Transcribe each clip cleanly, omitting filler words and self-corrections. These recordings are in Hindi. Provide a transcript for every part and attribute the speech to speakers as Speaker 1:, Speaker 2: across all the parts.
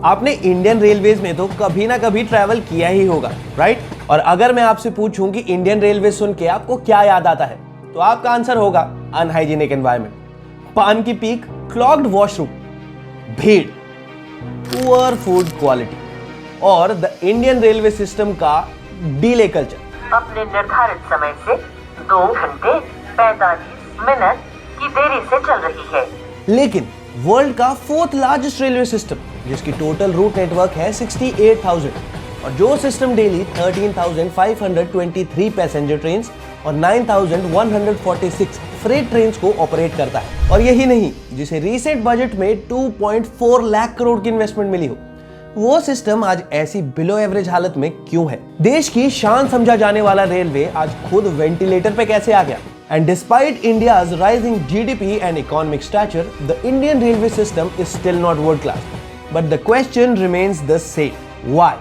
Speaker 1: आपने इंडियन रेलवेज में तो कभी ना कभी ट्रैवल किया ही होगा, राइट? और अगर मैं आपसे पूछूं कि इंडियन रेलवे सुन के आपको क्या याद आता है, तो आपका आंसर होगा अनहाइजीनिक एनवायरनमेंट, पान की पीक, क्लॉग्ड वॉशरूम, भीड़, पुअर फूड क्वालिटी और द इंडियन रेलवे सिस्टम का डीले कल्चर।
Speaker 2: अपने निर्धारित समय से 2 घंटे 45 मिनट की देरी से चल रही है।
Speaker 1: लेकिन वर्ल्ड का 4th लार्जेस्ट रेलवे सिस्टम, जिसकी टोटल रूट नेटवर्क है 68,000 और जो सिस्टम डेली 13,523 पैसेंजर ट्रेन्स और 9,146 फ्रेट ट्रेन्स को ऑपरेट करता है। और यही नहीं, जिसे रीसेंट बजट में 2.4 लाख करोड़ की इन्वेस्टमेंट मिली हो, वो सिस्टम आज ऐसी बिलो एवरेज हालत में क्यों है? देश की शान समझा जाने वाला रेलवे आज खुद वेंटिलेटर पे कैसे आ गया? And despite India's rising GDP and economic stature, the Indian railway system is still not world class. But the question remains the same. Why?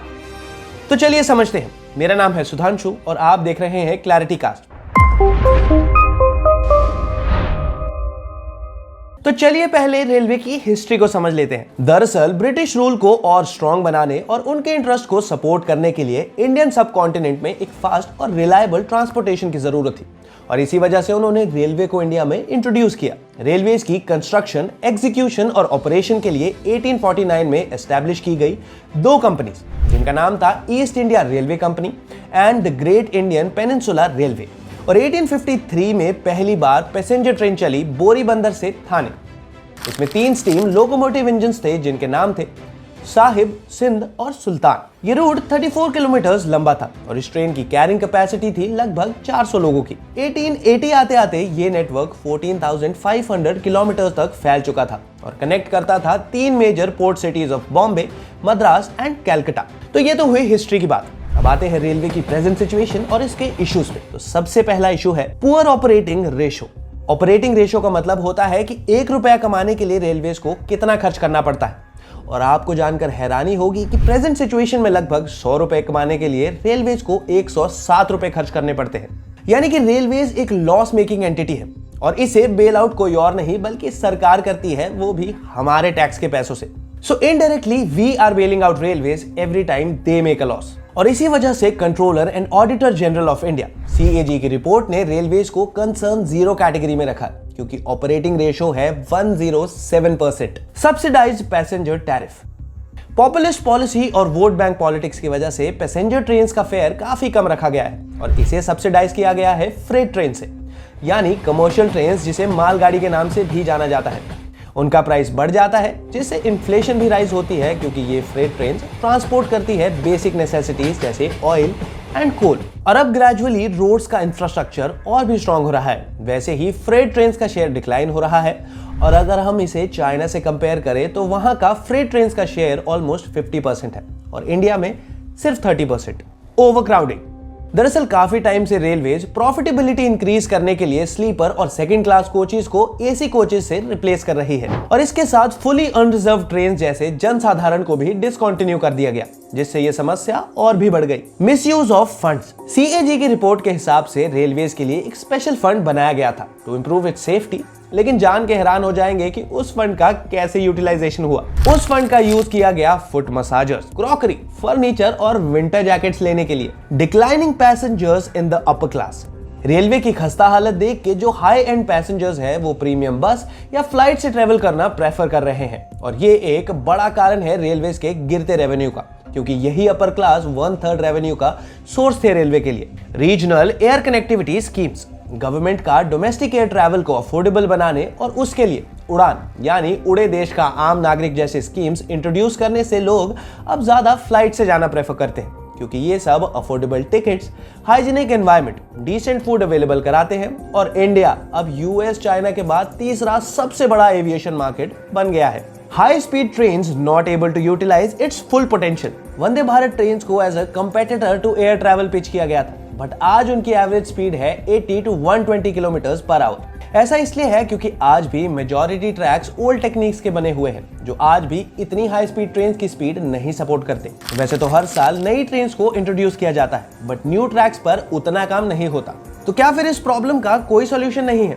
Speaker 1: तो चलिए समझते हैं। मेरा नाम है सुधांशु और आप देख रहे हैं क्लैरिटी कास्ट। तो चलिए पहले रेलवे की हिस्ट्री को समझ लेते हैं। दरअसल ब्रिटिश रूल को और स्ट्रॉन्ग बनाने और उनके इंटरेस्ट को सपोर्ट करने के लिए इंडियन सब कॉन्टिनेंट में एक फास्ट और रिलायबल ट्रांसपोर्टेशन की जरूरत थी और इसी वजह से उन्होंने रेलवे को इंडिया में इंट्रोड्यूस किया। रेलवेज की कंस्ट्रक्शन, एग्जीक्यूशन और ऑपरेशन के लिए 1849 में एस्टैब्लिश की गई 2 कंपनीज, जिनका नाम था east India railway company and the great Indian peninsula railway. और 1853 में पहली बार पैसेंजर ट्रेन चली बोरी बंदर से थाने। इसमें 3 स्टीम लोकोमोटिव इंजन्स थे, जिनके नाम थे साहिब, सिंध और सुल्तान। ये रूट 34 किलोमीटर लंबा था और इस ट्रेन की कैरिंग कैपेसिटी थी लगभग 400 लोगों की। 1880 आते आते ये नेटवर्क 14,500 किलोमीटर तक फैल चुका था और कनेक्ट करता था 3 major port cities of Bombay, Madras and Calcutta. तो ये तो हुई हिस्ट्री की बात। अब आते हैं रेलवे की प्रेजेंट सिचुएशन और इसके इश्यूज पे। तो सबसे पहला इशू है poor operating ratio. Operating ratio का मतलब होता है कि 1 रुपया कमाने के लिए रेलवेज को कितना खर्च करना पड़ता है। और आपको जानकर हैरानी होगी कि प्रेजेंट सिचुएशन में लगभग 100 रुपए कमाने के लिए रेलवेज को 107 रुपए खर्च करने पड़ते हैं। यानी कि रेलवेज एक लॉस मेकिंग एंटिटी है और इसे बेल आउट कोई और नहीं बल्कि सरकार करती है, वो भी हमारे टैक्स के पैसों से। So indirectly we are bailing out railways every time they make a loss. और इसी वजह से Controller and Auditor General of India CAG की रिपोर्ट ने रेलवेज को कंसर्न 0 कैटेगरी में रखा, क्योंकि ऑपरेटिंग रेशो है 107%। Subsidised passenger tariff. Populist policy और वोट बैंक पॉलिटिक्स की वजह से पैसेंजर ट्रेन्स का फेयर काफी कम रखा गया है और इसे सब्सिडाइज किया गया है फ्रेट ट्रेन से, यानी कमर्शियल ट्रेन्स जिसे मालगाड़ी के नाम से भी जाना जाता है। उनका प्राइस बढ़ जाता है, जिससे इन्फ्लेशन भी राइज होती है, क्योंकि ये फ्रेट ट्रेन ट्रांसपोर्ट करती है बेसिक नेसेसिटीज जैसे ऑयल एंड कोल। और अब ग्रेजुअली रोड्स का इंफ्रास्ट्रक्चर और भी स्ट्रांग हो रहा है, वैसे ही फ्रेट ट्रेन्स का शेयर डिक्लाइन हो रहा है। और अगर हम इसे चाइना से कंपेयर करें तो वहां का फ्रेट ट्रेन्स का शेयर ऑलमोस्ट 50% है और इंडिया में सिर्फ 30%। ओवरक्राउडिंग। दरअसल काफी टाइम से रेलवेज प्रॉफिटेबिलिटी इंक्रीज करने के लिए स्लीपर और सेकंड क्लास कोचेस को AC कोचेस से रिप्लेस कर रही है और इसके साथ फुली अनरिजर्व ट्रेन जैसे जनसाधारण को भी डिसकंटिन्यू कर दिया गया, जिससे ये समस्या और भी बढ़ गई। Misuse of funds. CAG की रिपोर्ट के हिसाब से रेलवेज के लिए एक स्पेशल फंड बनाया गया था टू इंप्रूव इट्स सेफ्टी, लेकिन जान के हैरान हो जाएंगे कि उस फंड का कैसे यूटिलाइजेशन हुआ। उस फंड का यूज किया गया फुट मसाजर्स, क्रॉकरी, फर्नीचर और विंटर जैकेट्स लेने के लिए। Declining passengers in the upper class. Railway की खस्ता हालत देख के जो हाई एंड पैसेंजर्स हैं वो प्रीमियम बस या फ्लाइट से ट्रेवल करना प्रेफर कर रहे हैं और ये एक बड़ा कारण है रेलवेज के गिरते रेवेन्यू का, क्योंकि यही अपर क्लास 1/3 रेवेन्यू का सोर्स थे रेलवे के लिए। Regional air connectivity schemes. Government का डोमेस्टिक एयर ट्रैवल को अफोर्डेबल बनाने और उसके लिए उड़ान यानी उड़े देश का आम नागरिक जैसे स्कीम्स इंट्रोड्यूस करने से लोग अब ज्यादा फ्लाइट से जाना प्रेफर करते हैं, क्योंकि ये सब affordable tickets, hygienic environment, decent food available कराते हैं और इंडिया अब US चाइना के बाद तीसरा सबसे बड़ा एविएशन मार्केट बन गया है। High speed trains not able to utilise its full potential. Vande Bharat trains को as a competitor to air travel pitch किया गया था, बट आज उनकी एवरेज स्पीड है 80 to 120 किलोमीटर पर आवर। ऐसा इसलिए है क्योंकि आज भी मेजॉरिटी ट्रैक्स ओल्ड टेक्निक्स के बने हुए हैं, जो आज भी इतनी हाई स्पीड ट्रेन की स्पीड नहीं सपोर्ट करते। वैसे तो हर साल नई ट्रेन को इंट्रोड्यूस किया जाता है, बट न्यू ट्रैक्स पर उतना काम नहीं होता। तो क्या फिर इस प्रॉब्लम का कोई सॉल्यूशन नहीं है?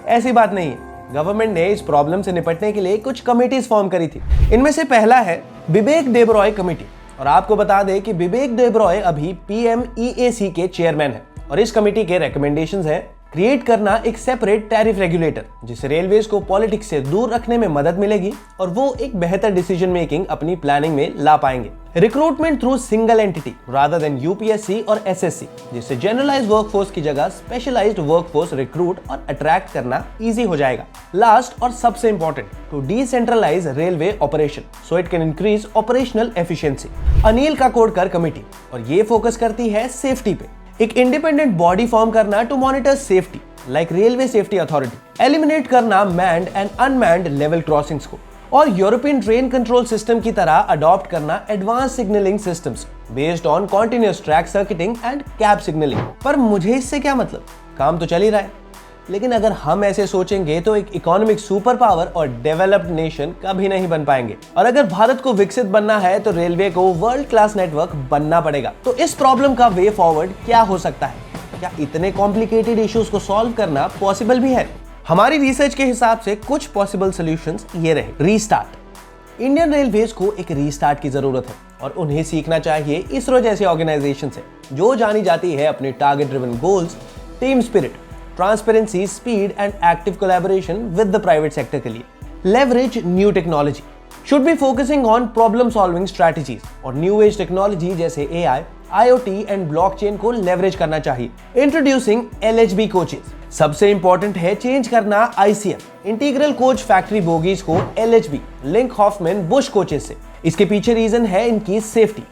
Speaker 1: ऐसी बात नहीं है। गवर्नमेंट ने इस प्रॉब्लम से निपटने के लिए कुछ कमिटीज फॉर्म करी थी। इनमें से पहला है बिबेक डेबरॉय कमेटी। और आपको बता दें कि बिबेक डेबरॉय अभी PMEAC के चेयरमैन हैं और इस कमेटी के रिकमेंडेशंस हैं क्रिएट करना एक सेपरेट टैरिफ रेगुलेटर जिससे रेलवेज को पॉलिटिक्स से दूर रखने में मदद मिलेगी और वो एक बेहतर डिसीजन मेकिंग अपनी प्लानिंग में ला पाएंगे। Recruitment through single entity rather than UPSC और SSC, जिससे जनरलाइज्ड वर्कफोर्स की जगह स्पेशलाइज्ड वर्कफोर्स रिक्रूट और अट्रैक्ट करना इजी हो जाएगा। लास्ट और सबसे important, to decentralise railway operation so it can increase operational efficiency. Anil Kakodkar committee, और ये फोकस करती है सेफ्टी पे। एक इंडिपेंडेंट बॉडी फॉर्म करना to monitor safety like railway safety authority, eliminate करना manned and unmanned level crossings को, और यूरोपियन ट्रेन कंट्रोल सिस्टम की तरह अडॉप्ट करना advance signalling systems based on continuous track circuiting and cab signalling. पर मुझे इससे क्या मतलब, काम तो चल ही रहा है। लेकिन अगर हम ऐसे सोचेंगे तो एक इकोनॉमिक सुपर पावर और डेवलप्ड नेशन कभी नहीं बन पाएंगे। और अगर भारत को विकसित बनना है तो रेलवे को वर्ल्ड क्लास नेटवर्क बनना पड़ेगा। तो इस प्रॉब्लम का वे फॉरवर्ड क्या हो सकता है? क्या इतने कॉम्प्लिकेटेड इश्यूज को सॉल्व करना पॉसिबल भी है? हमारी रिसर्च के हिसाब से कुछ पॉसिबल सॉल्यूशंस ये रहे। रीस्टार्ट। इंडियन रेलवेज को एक रीस्टार्ट की जरूरत है और उन्हें सीखना चाहिए इसरो जैसे ऑर्गेनाइजेशन से जो जानी जाती है अपने target driven goals, team spirit, transparency, speed and active collaboration with the private sector के लिए। Leverage new technology, should be focusing on problem solving strategies और न्यू एज टेक्नोलॉजी जैसे AI, IoT एंड ब्लॉकचेन को लेवरेज करना चाहिए। इंट्रोड्यूसिंग LHB कोचेस, सबसे इंपॉर्टेंट है चेंज करना ICF integral coach factory bogies को LHB Linke Hofmann Busch coaches से। इसके पीछे रीजन है इनकी सेफ्टी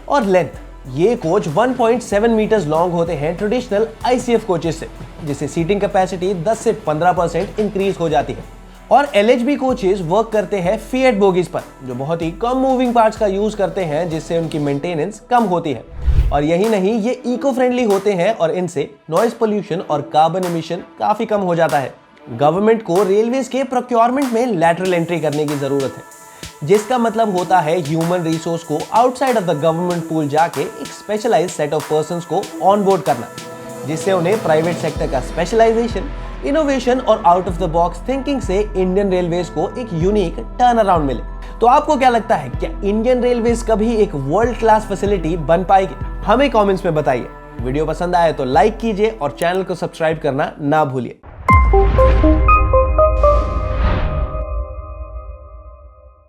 Speaker 1: और लेंथ। ये कोच 1.7 मीटर्स लॉन्ग होते हैं ट्रेडिशनल ICF कोचेस से, जिससे सीटिंग कैपेसिटी 10 से 15% इंक्रीज हो जाती है। और LHB कोचेस वर्क करते हैं फिएट बोगीज पर जो बहुत ही कम मूविंग पार्ट्स का यूज करते हैं, जिससे उनकी मेंटेनेंस कम होती है। और यही नहीं, ये इको फ्रेंडली होते हैं और इनसे नॉइज पोल्यूशन और कार्बन एमिशन काफी कम हो जाता है। गवर्नमेंट को रेलवेज के प्रोक्योरमेंट में लैटरल एंट्री करने की जरूरत है, जिसका मतलब होता है ह्यूमन रिसोर्स को outside of the government pool जाके एक स्पेशलाइज्ड सेट ऑफ पर्संस को ऑनबोर्ड करना, जिससे उन्हें प्राइवेट सेक्टर का स्पेशलाइजेशन, इनोवेशन और out of the box thinking से इंडियन रेलवेज को एक यूनिक टर्न अराउंड मिले। तो आपको क्या लगता है, क्या इंडियन रेलवेज कभी एक वर्ल्ड क्लास फैसिलिटी बन पाएगी? हमें कमेंट्स में बताइए। वीडियो पसंद आए तो लाइक कीजिए और चैनल को सब्सक्राइब करना ना भूलिए।